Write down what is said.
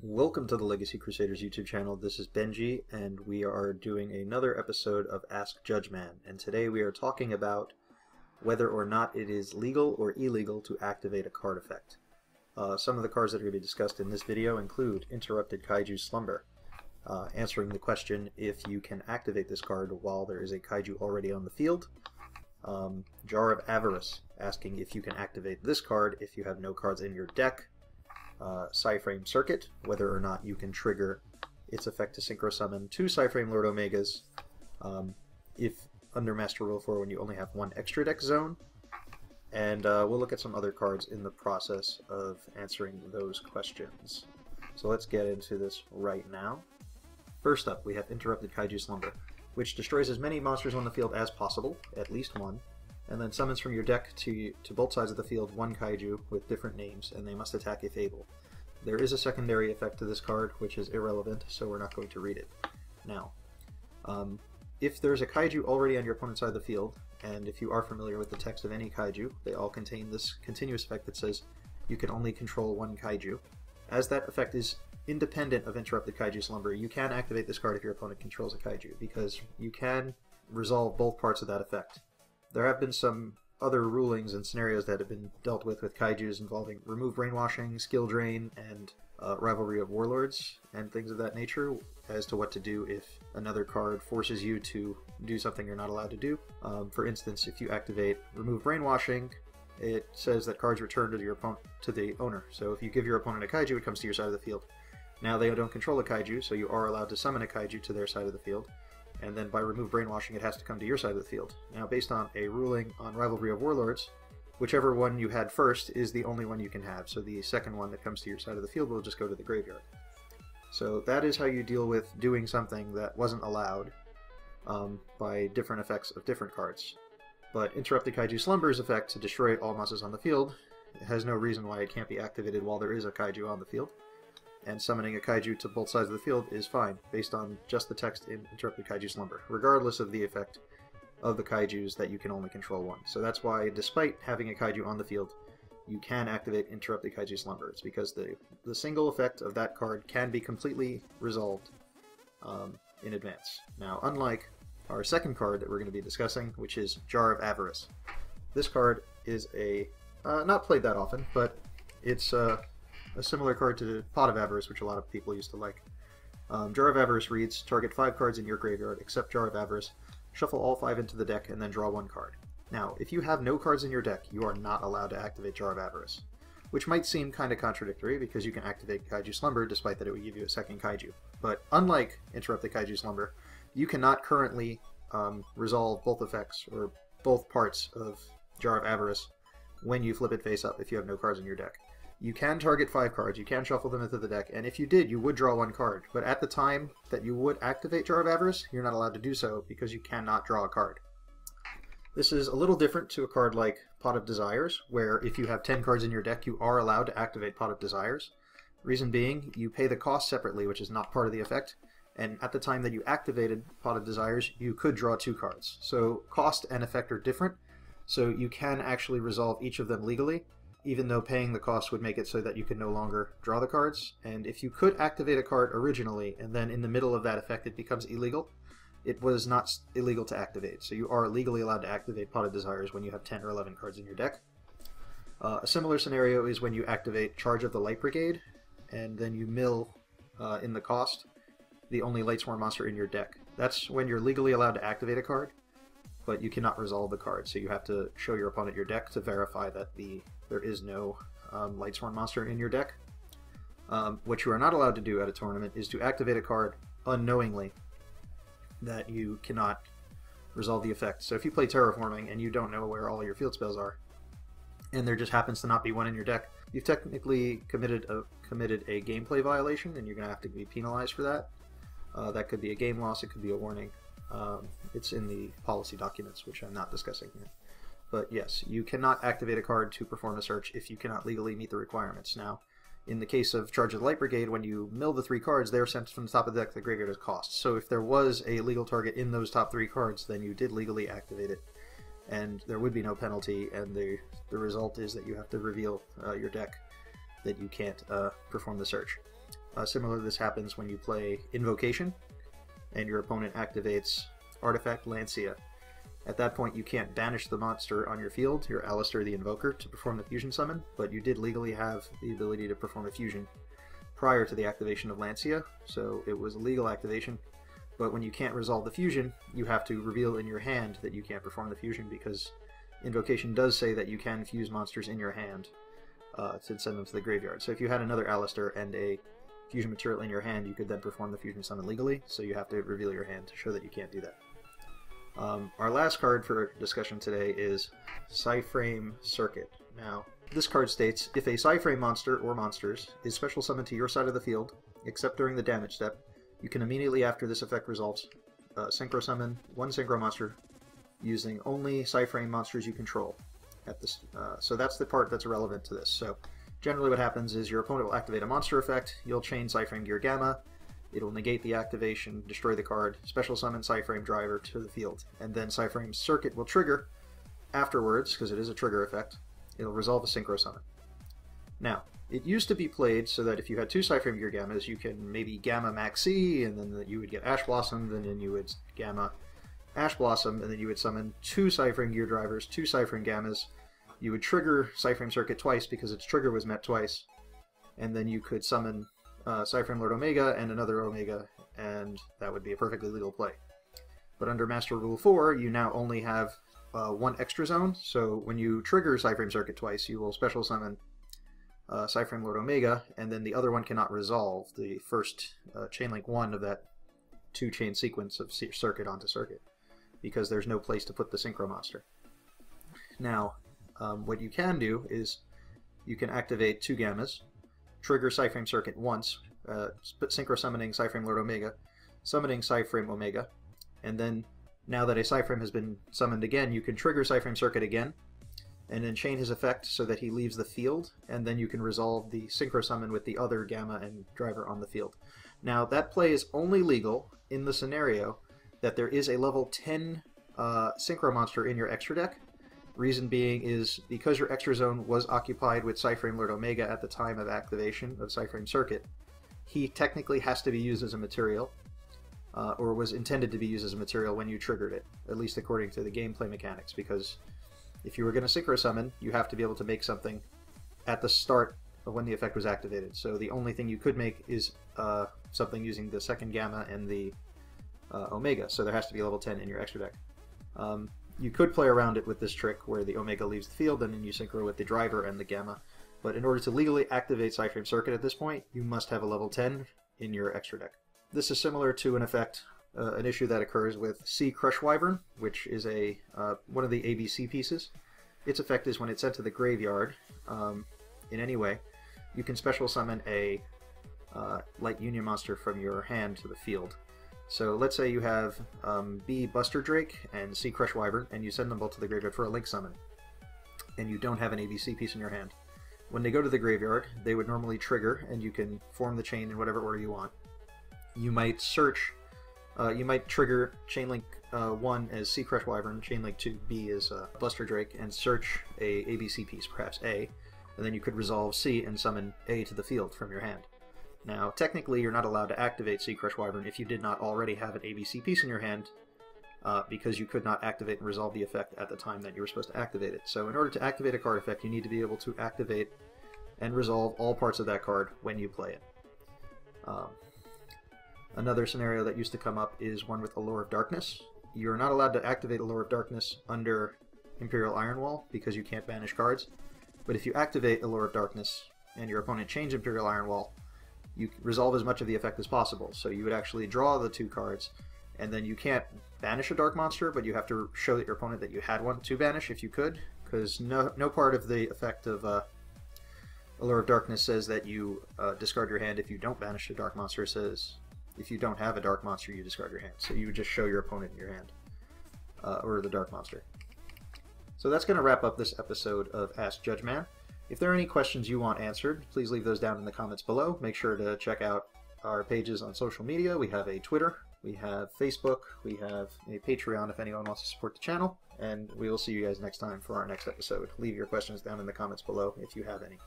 Welcome to the Legacy Crusaders YouTube channel. This is Benji, and we are doing another episode of Ask Judgeman. And today we are talking about whether or not it is legal or illegal to activate a card effect. Some of the cards that are going to be discussed in this video include Interrupted Kaiju Slumber, answering the question if you can activate this card while there is a kaiju already on the field. Jar of Avarice, asking if you can activate this card if you have no cards in your deck. PSY-FRAME Circuit, whether or not you can trigger its effect to synchro summon two PSY-FRAME Lord Omegas if under Master Rule 4 when you only have one extra deck zone. And we'll look at some other cards in the process of answering those questions. So let's get into this right now. First up, we have Interrupted Kaiju Slumber, which destroys as many monsters on the field as possible, at least one, and then summons from your deck to both sides of the field one kaiju with different names, and they must attack if able. There is a secondary effect to this card, which is irrelevant, so we're not going to read it. Now, if there's a kaiju already on your opponent's side of the field, and if you are familiar with the text of any kaiju, they all contain this continuous effect that says you can only control one kaiju. As that effect is independent of Interrupted Kaiju Slumber, you can activate this card if your opponent controls a kaiju, because you can resolve both parts of that effect. There have been some other rulings and scenarios that have been dealt with kaijus involving remove brainwashing, skill drain, and rivalry of warlords, and things of that nature as to what to do if another card forces you to do something you're not allowed to do. For instance, if you activate remove brainwashing, it says that cards return to your to the owner. So if you give your opponent a kaiju, it comes to your side of the field. Now they don't control a kaiju, so you are allowed to summon a kaiju to their side of the field. And then by remove brainwashing, it has to come to your side of the field. Now, based on a ruling on Rivalry of Warlords, whichever one you had first is the only one you can have. So the second one that comes to your side of the field will just go to the graveyard. So that is how you deal with doing something that wasn't allowed by different effects of different cards. But Interrupted Kaiju Slumber's effect to destroy all monsters on the field has no reason why it can't be activated while there is a kaiju on the field. And summoning a kaiju to both sides of the field is fine, based on just the text in Interrupted Kaiju Slumber, regardless of the effect of the kaijus that you can only control one. So that's why, despite having a kaiju on the field, you can activate Interrupted Kaiju Slumber. It's because the single effect of that card can be completely resolved in advance. Now, unlike our second card that we're going to be discussing, which is Jar of Avarice. This card is not played that often, but it's a similar card to Pot of Avarice, which a lot of people used to like. Jar of Avarice reads, target 5 cards in your graveyard except Jar of Avarice, shuffle all 5 into the deck, and then draw 1 card. Now, if you have no cards in your deck, you are not allowed to activate Jar of Avarice, which might seem kind of contradictory because you can activate Kaiju Slumber despite that it would give you a second kaiju. But unlike Interrupted Kaiju Slumber, you cannot currently resolve both effects or both parts of Jar of Avarice when you flip it face up if you have no cards in your deck. You can target 5 cards, you can shuffle them into the deck, and if you did, you would draw 1 card. But at the time that you would activate Jar of Avarice, you're not allowed to do so because you cannot draw a card. This is a little different to a card like Pot of Desires, where if you have 10 cards in your deck, you are allowed to activate Pot of Desires. Reason being, you pay the cost separately, which is not part of the effect, and at the time that you activated Pot of Desires, you could draw 2 cards. So cost and effect are different, so you can actually resolve each of them legally, even though paying the cost would make it so that you can no longer draw the cards. And if you could activate a card originally, and then in the middle of that effect it becomes illegal, it was not illegal to activate. So you are legally allowed to activate Pot of Desires when you have 10 or 11 cards in your deck. A similar scenario is when you activate Charge of the Light Brigade, and then you mill in the cost the only Lightsworn monster in your deck. That's when you're legally allowed to activate a card, but you cannot resolve the card. So you have to show your opponent your deck to verify that there is no Lightsworn monster in your deck. What you are not allowed to do at a tournament is to activate a card unknowingly that you cannot resolve the effect. So if you play Terraforming and you don't know where all your field spells are, and there just happens to not be one in your deck, you've technically committed a gameplay violation, and you're going to have to be penalized for that. That could be a game loss, it could be a warning. It's in the policy documents, which I'm not discussing here. But yes, you cannot activate a card to perform a search if you cannot legally meet the requirements. Now, in the case of Charge of the Light Brigade, when you mill the 3 cards, they're sent from the top of the deck to the graveyard as cost. So if there was a legal target in those top 3 cards, then you did legally activate it, and there would be no penalty, and the result is that you have to reveal your deck, that you can't perform the search. Similarly, this happens when you play Invocation, and your opponent activates Artifact Lancia. At that point, you can't banish the monster on your field, your Alistair the Invoker, to perform the fusion summon, but you did legally have the ability to perform a fusion prior to the activation of Lancia, so it was a legal activation. But when you can't resolve the fusion, you have to reveal in your hand that you can't perform the fusion, because Invocation does say that you can fuse monsters in your hand to send them to the graveyard. So if you had another Alistair and a fusion material in your hand, you could then perform the fusion summon legally, so you have to reveal your hand to show that you can't do that. Our last card for discussion today is PSY-FRAME Circuit. Now, this card states, if a PSY-FRAME monster or monsters is special summoned to your side of the field, except during the damage step, you can immediately after this effect resolves synchro summon one synchro monster using only PSY-FRAME monsters you control. So that's the part that's relevant to this. So generally what happens is your opponent will activate a monster effect, you'll chain PSY-FRAME Gear Gamma, it'll negate the activation, destroy the card, special summon PSY-FRAME Driver to the field, and then PSY-FRAME Circuit will trigger afterwards, because it is a trigger effect. It'll resolve a synchro summon. Now, it used to be played so that if you had two PSY-FRAME Gear Gammas, you can maybe Gamma Maxi, and then you would get Ash Blossom, and then you would Gamma Ash Blossom, and then you would summon two PSY-FRAME Gear Drivers, two PSY-FRAME Gammas. You would trigger PSY-FRAME Circuit twice because its trigger was met twice, and then you could summon PSY-FRAME Lord Omega and another Omega, and that would be a perfectly legal play. But under Master Rule 4, you now only have one extra zone, so when you trigger PSY-FRAME Circuit twice, you will special summon PSY-FRAME Lord Omega, and then the other one cannot resolve the first chain link 1 of that two-chain sequence of circuit onto circuit, because there's no place to put the synchro monster. Now, what you can do is you can activate two Gammas, trigger PSY-FRAME Circuit once, synchro summoning PSY-FRAME Lord Omega, summoning PSY-FRAME Omega, and then now that a PSY-FRAME has been summoned again, you can trigger PSY-FRAME Circuit again, and then chain his effect so that he leaves the field, and then you can resolve the synchro summon with the other Gamma and Driver on the field. Now, that play is only legal in the scenario that there is a level 10 synchro monster in your extra deck. Reason being is because your extra zone was occupied with PSY-FRAME Lord Omega at the time of activation of PSY-FRAME Circuit, he technically has to be used as a material, or was intended to be used as a material when you triggered it, at least according to the gameplay mechanics, because if you were going to synchro summon, you have to be able to make something at the start of when the effect was activated. So the only thing you could make is something using the second Gamma and the Omega, so there has to be a level 10 in your extra deck. You could play around it with this trick where the Omega leaves the field and then you synchro with the Driver and the Gamma, but in order to legally activate PSY-FRAME Circuit at this point, you must have a level 10 in your extra deck. This is similar to an effect, an issue that occurs with Sea Crush Wyvern, which is one of the ABC pieces. Its effect is when it's sent to the graveyard, in any way, you can special summon a Light Union monster from your hand to the field. So let's say you have B Buster Drake and C Crush Wyvern, and you send them both to the graveyard for a link summon, and you don't have an ABC piece in your hand. When they go to the graveyard, they would normally trigger, and you can form the chain in whatever order you want. You might search, you might trigger Chain Link 1 as C Crush Wyvern, Chain Link 2 B as Buster Drake, and search a ABC piece, perhaps A, and then you could resolve C and summon A to the field from your hand. Now, technically, you're not allowed to activate Sea Crush Wyvern if you did not already have an ABC piece in your hand, because you could not activate and resolve the effect at the time that you were supposed to activate it. So in order to activate a card effect, you need to be able to activate and resolve all parts of that card when you play it. Another scenario that used to come up is one with Allure of Darkness. You're not allowed to activate Allure of Darkness under Imperial Ironwall because you can't banish cards, but if you activate Allure of Darkness and your opponent changes Imperial Ironwall, you resolve as much of the effect as possible. So you would actually draw the two cards, and then you can't banish a dark monster, but you have to show that your opponent that you had one to banish if you could, because no part of the effect of Allure of Darkness says that you discard your hand if you don't banish a dark monster. It says if you don't have a dark monster, you discard your hand. So you would just show your opponent in your hand, or the dark monster. So that's going to wrap up this episode of Ask Judgeman. If there are any questions you want answered, please leave those down in the comments below. Make sure to check out our pages on social media. We have a Twitter, we have Facebook, we have a Patreon if anyone wants to support the channel, and we will see you guys next time for our next episode. Leave your questions down in the comments below if you have any.